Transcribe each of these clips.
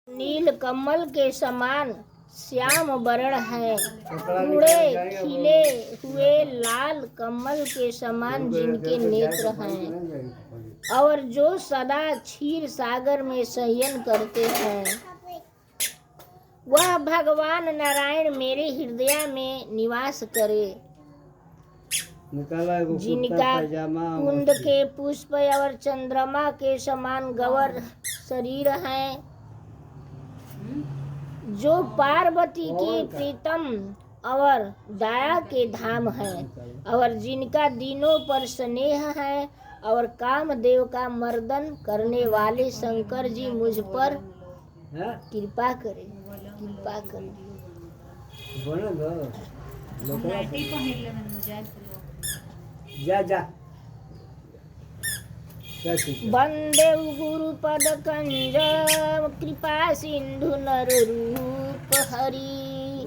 नील कमल के समान श्याम वर्ण है, उड़े खिले हुए लाल कमल के समान जिनके नेत्र हैं, और जो सदा क्षीर सागर में शयन करते हैं, वह भगवान नारायण मेरे हृदय में निवास करे। जिनका कुंद के पुष्प और चंद्रमा के समान गौर शरीर है, जो पार्वती की प्रीतम और दया के धाम है, और जिनका दिनों पर स्नेह है, और कामदेव का मर्दन करने वाले शंकर जी मुझ पर कृपा करें, कृपा करें। वंदे गुरुपद कंज कृपा सिंधु नर रूप हरि,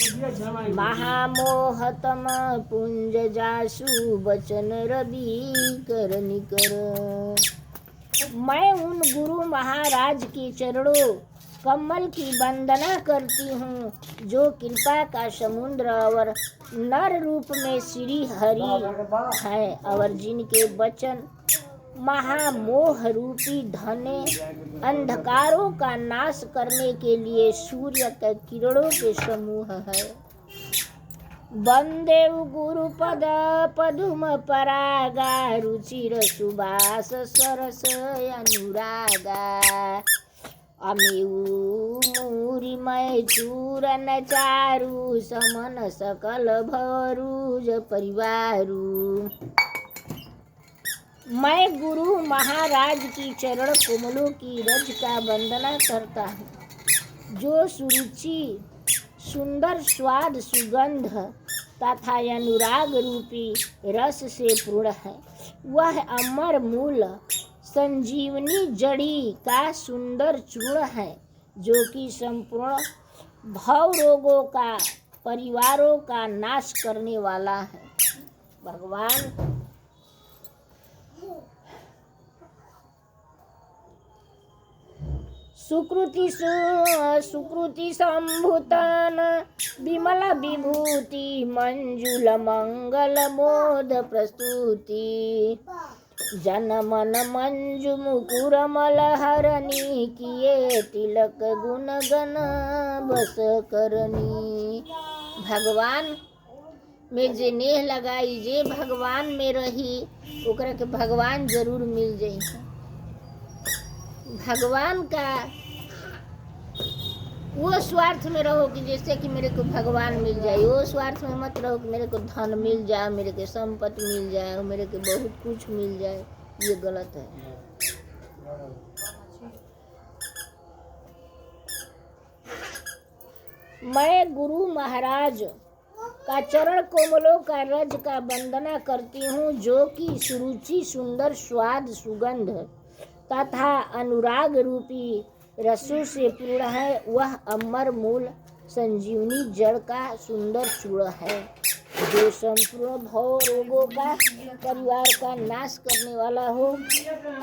महामोहतम पुंज जासु बचन रवि कर निकर। मैं उन गुरु महाराज के चरणों कमल की वंदना करती हूँ, जो कृपा का समुद्र और नर रूप में श्री हरि है, और जिनके वचन महामोह रूपी धने अंधकारों का नाश करने के लिए सूर्य के किरणों के समूह है। वंदे गुरुपद पदुम परागा, रुचिर सुबास सरस अनुरागा, अमिऊ मूरिमय चूरन चारु, समन सकल भरूज परिवारू। मैं गुरु महाराज की चरण कमलों की रज का वंदना करता हूँ, जो सुरुचि सुंदर स्वाद सुगंध तथा अनुराग रूपी रस से पूर्ण है। वह अमर मूल संजीवनी जड़ी का सुंदर चूर्ण है, जो कि संपूर्ण भव रोगों का परिवारों का नाश करने वाला है। भगवान सुकृति संभूतन विमल विभूति, मंजुल मंगल मोद प्रस्तुति, जन मन मंजु मुकुर मलहरणी, किए तिलक गुण गण बस करनी। भगवान में जे नेह लगाई, जे भगवान में रही, ओकरा के भगवान जरूर मिल जाई। भगवान का वो स्वार्थ में रहो कि जैसे कि मेरे को भगवान मिल जाए, वो स्वार्थ में मत रहो कि मेरे को धन मिल जाए, मेरे को संपत्ति मिल जाए, मेरे को बहुत कुछ मिल जाए। ये गलत है। मैं गुरु महाराज का चरण कोमलों का रज का वंदना करती हूँ, जो कि सुरुचि सुंदर स्वाद सुगंध तथा अनुराग रूपी रसों से पूर्ण है। वह अमर मूल संजीवनी जड़ का सुंदर चूर्ण है, जो संपूर्ण भव रोगों का परिवार का नाश करने वाला हो,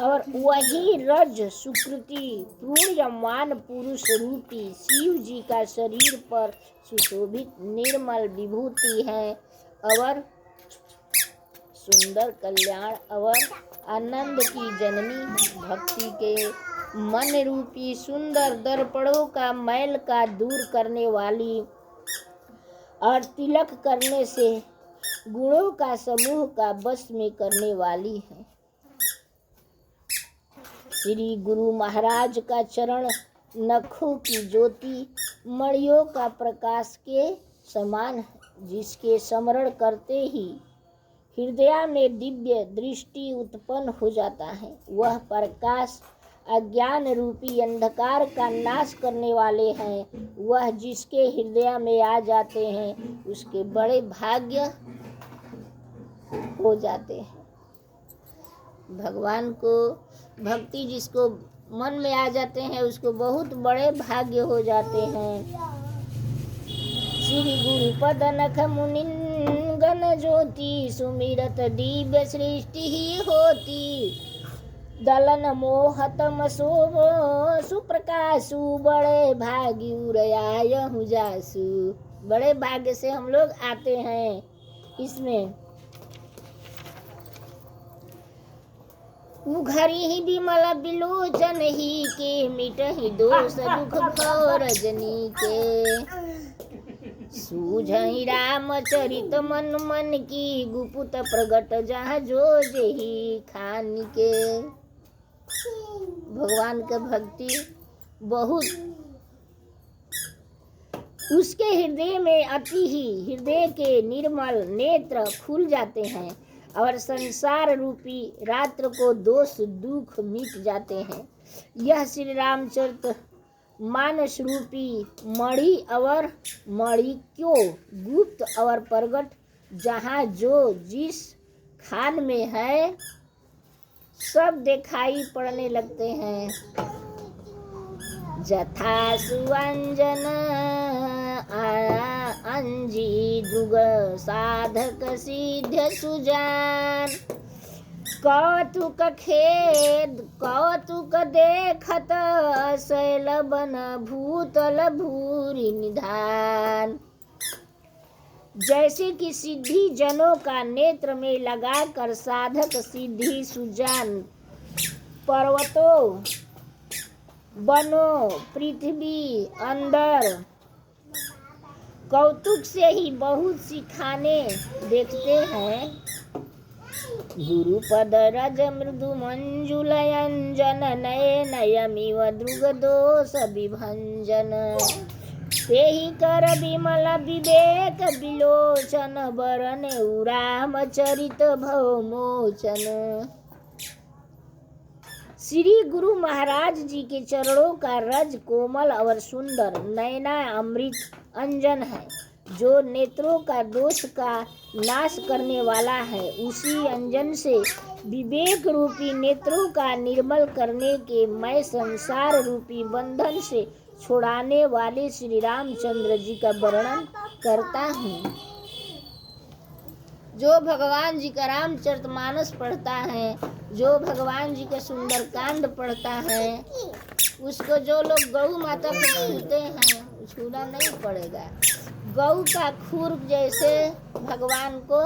और वही रज सुकृति पूर्यमान पुरुष रूपी शिव जी का शरीर पर सुशोभित निर्मल विभूति है, और सुंदर कल्याण और आनंद की जननी, भक्ति के मन रूपी सुंदर दर्पणों का मैल का दूर करने वाली, और तिलक करने से गुणों का समूह का बस में करने वाली है। श्री गुरु महाराज का चरण नखों की ज्योति मणियों का प्रकाश के समान है, जिसके स्मरण करते ही हृदय में दिव्य दृष्टि उत्पन्न हो जाता है। वह प्रकाश अज्ञान रूपी अंधकार का नाश करने वाले हैं। वह जिसके हृदय में आ जाते हैं, उसके बड़े भाग्य हो जाते हैं। भगवान को भक्ति जिसको मन में आ जाते हैं, उसको बहुत बड़े भाग्य हो जाते हैं। श्री गुरुपद नख मुनि गण ज्योति, सुमिरत दिव्य सृष्टि ही होती। दलन मोहत मसोब सुप्रकाशु बड़े भाग्यूरयायहु जासु। बड़े भाग्य से हम लोग आते हैं इसमें। उघरी ही बिमल बिलोचन ही के मिटहि दोष दुख भव रजनी के। सूझहि रामचरित मन मन की गुपुत प्रगट जहाँ जो जेहि खान के। भगवान के भक्ति बहुत उसके हृदय में अति ही हृदय के निर्मल नेत्र खुल जाते हैं और संसार रूपी रात्र को दोष दुख मिट जाते हैं। यह श्री रामचरित मानस रूपी मणि और मणिक्यों गुप्त और प्रगट जहाँ जो जिस खान में है सब दिखाई पड़ने लगते हैं। जथा सुअंजन अंजी दुग साधक सिद्ध सुजान। कौतुक खेद कौतुक देखत शैल बन भूतल भूरि निधान। जैसे कि सिद्धि जनों का नेत्र में लगाकर साधक सिद्धि सुजान पर्वतों वनों पृथ्वी अंदर कौतुक से ही बहुत सी खाने देखते हैं। गुरुपद रज मृदु मंजुलयंजन नये नयमिव द्रुग दोष विभंजन। तेहि कर विमल विवेक विलोचन बरन रामचरित भवमोचन। श्री गुरु महाराज जी के चरणों का रज कोमल और सुंदर नयना अमृत अंजन है जो नेत्रों का दोष का नाश करने वाला है। उसी अंजन से विवेक रूपी नेत्रों का निर्मल करने के मैं संसार रूपी बंधन से छुड़ाने वाले श्री रामचंद्र जी का वर्णन करता हूँ। जो भगवान जी का रामचरितमानस पढ़ता है, जो भगवान जी का सुंदर कांड पढ़ता है, उसको जो लोग गौ माता को छूते हैं छूना नहीं पड़ेगा। गौ का खुर जैसे भगवान को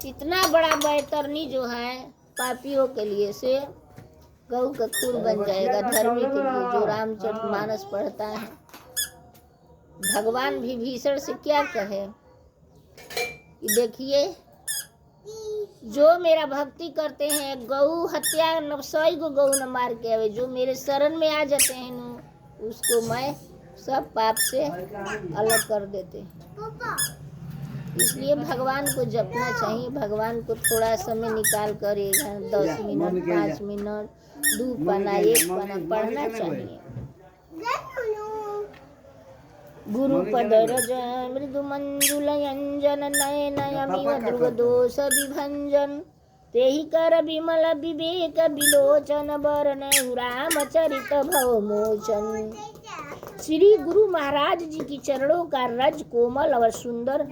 इतना बड़ा बैतरनी जो है पापियों के लिए से गौ का खुर बन जाएगा धर्मी के लिए जो रामचरितमानस पढ़ता है। भगवान भी भीषण से क्या कहे कि देखिए जो मेरा भक्ति करते हैं गौ हत्या 100 को गौ न मार के आवे, जो मेरे शरण में आ जाते हैं न उसको मैं सब पाप से अलग कर देते हैं। इसलिए भगवान को जपना चाहिए। भगवान को थोड़ा समय निकाल कर 10 मिनट 5 मिनट 2 पन्ना 1 पन्ना पढ़ना चाहिए। गुरुपद रज मृदु मंजुलयंजन नयनयमिव द्रुग दोष विभंजन। तेहि कर विमल विवेक विलोचन बरन रामचरित भवमोचन। श्री गुरु महाराज जी की चरणों का रज कोमल और सुंदर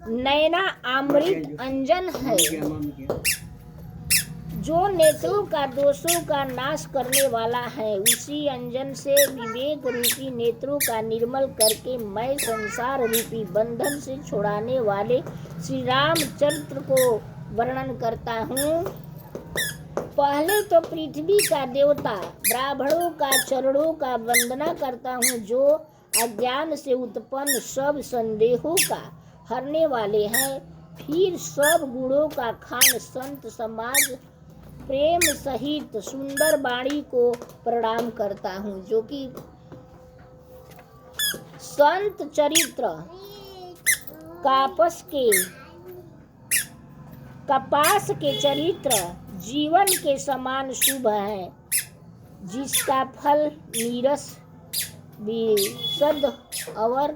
नयना अमृत अंजन है जो नेत्रों का दोषों का नाश करने वाला है। उसी अंजन से विवेक रूपी नेत्रों का निर्मल करके मैं संसार रूपी बंधन से छुड़ाने वाले श्री रामचरित्र को वर्णन करता हूँ। पहले तो पृथ्वी का देवता ब्राह्मणों का चरणों का वंदना करता हूँ जो अज्ञान से उत्पन्न सब संदेहों का हरने वाले हैं। फिर सब गुणों का खान संत समाज प्रेम सहित सुंदर वाणी को प्रणाम करता हूँ जो कि संत चरित्र कपास के चरित्र जीवन के समान शुभ है जिसका फल नीरस विशद और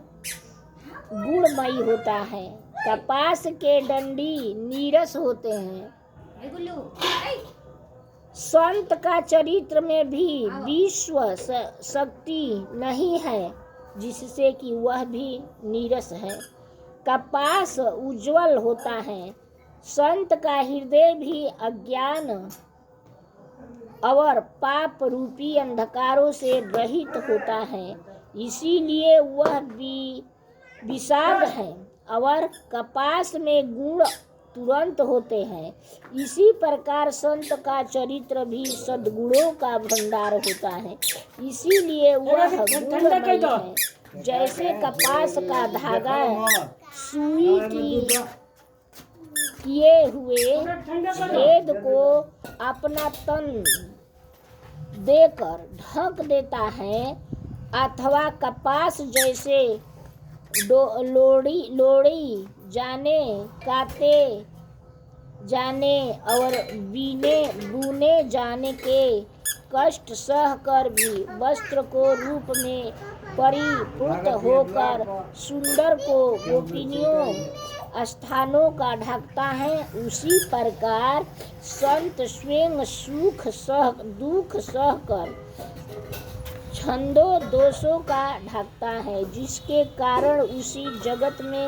गुणमयी होता है। कपास के डंडी नीरस होते हैं। संत का चरित्र में भी विश्व शक्ति नहीं है जिससे कि वह भी नीरस है। कपास उज्जवल होता है। संत का हृदय भी अज्ञान और पाप रूपी अंधकारों से रहित होता है, इसीलिए वह विषाद है। और कपास में गुण तुरंत होते हैं। इसी प्रकार संत का चरित्र भी सद्गुणों का भंडार होता है, इसीलिए वह गुणमय है। जैसे कपास का धागा सुई की किए हुए छेद को अपना तन देकर ढक देता है, अथवा कपास जैसे लोड़ी जाने, काटे जाने और बुने जाने के कष्ट सह कर भी वस्त्र को रूप में परिपूत होकर सुंदर को गोपिनियों स्थानों का ढकता है, उसी प्रकार संत स्वयं सुख सह दुख सह कर छंदों दोषों का ढकता है, जिसके कारण उसी जगत में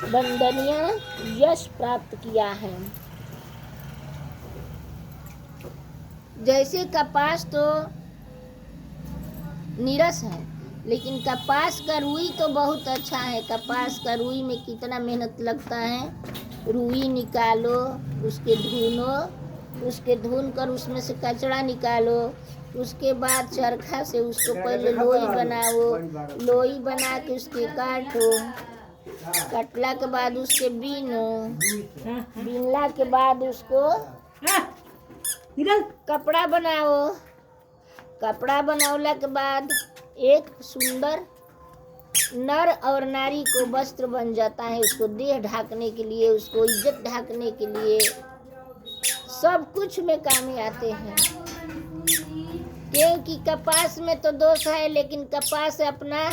वंदनीय यश प्राप्त किया है। जैसे कपास तो नीरस है, लेकिन कपास का रुई तो बहुत अच्छा है। कपास का रुई में कितना मेहनत लगता है। रुई निकालो, उसके धुनो, उसके धुन कर उसमें से कचरा निकालो, उसके बाद चरखा से उसको पहले लोई बनाओ, लोई बना के उसके काटो, कटला के बाद उसके बीनो, बीनला के बाद उसको कपड़ा बनाओ, कपड़ा बनावला के बाद एक सुंदर नर और नारी को वस्त्र बन जाता है। उसको देह ढाकने के लिए, उसको इज्जत ढाकने के लिए, सब कुछ में काम आते हैं। क्योंकि कपास में तो दोष है, लेकिन कपास अपना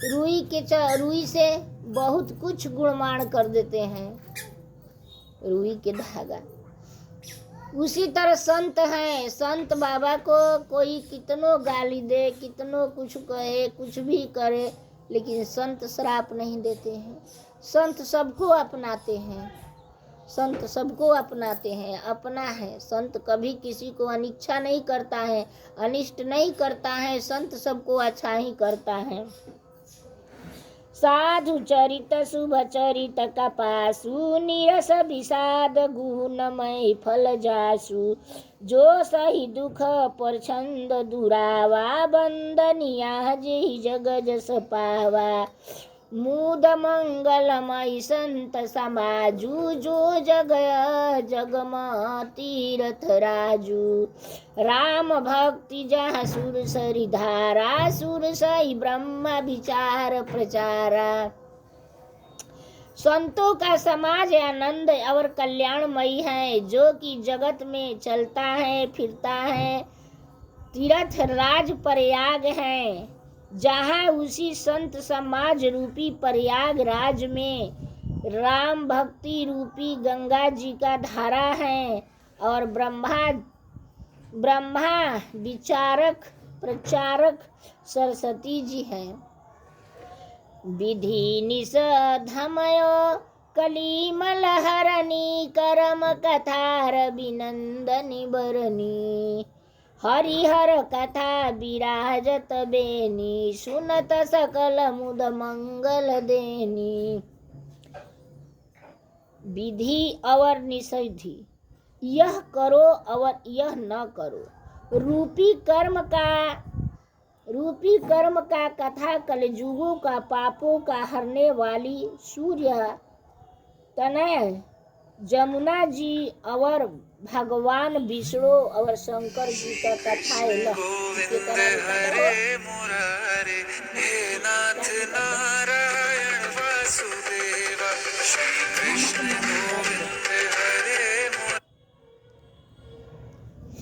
रुई से बहुत कुछ गुणमाण कर देते हैं, रुई के धागा। उसी तरह संत हैं। संत बाबा को कोई कितनो गाली दे, कितनो कुछ कहे, कुछ भी करे, लेकिन संत श्राप नहीं देते हैं। संत सबको अपनाते हैं, संत सबको अपनाते हैं, अपना है। संत कभी किसी को अनिच्छा नहीं करता है, अनिष्ट नहीं करता है, संत सबको अच्छा ही करता है। साधु चरित शुभ चरित कपासु, नीरस विषाद गुणमय फल जासु, जो सही दुख पर छंद दुरावा, बंदनिया जेहि जग जस पावा। मूद मंगलमय संत समाजु, जो जग जगम तीरथ राजू। राम भक्ति जहाँ सुर सरि धारा, सुर सही ब्रह्म विचार प्रचारा। संतों का समाज आनंद और कल्याणमयी है, जो कि जगत में चलता है फिरता है। तीर्थ राज प्रयाग है, जहाँ उसी संत समाज रूपी प्रयाग राज में राम भक्ति रूपी गंगा जी का धारा है, और ब्रह्मा विचारक प्रचारक सरस्वती जी हैं। विधि निषधमयो कलिमल हरणी, करम कथार विनंदनी बरनी। हरिहर कथा विराजत बेनी, सुनत सकल मुद मंगल देनी। विधि और निषेधि, यह करो और यह न करो, रूपी कर्म का कथा कलयुगों का पापों का हरने वाली सूर्य तनय जमुना जी और भगवान विष्णु और शंकर जी का कथा है। गोविंद हरे मुरारे, हे नाथ नारायण वासुदेव, श्री कृष्ण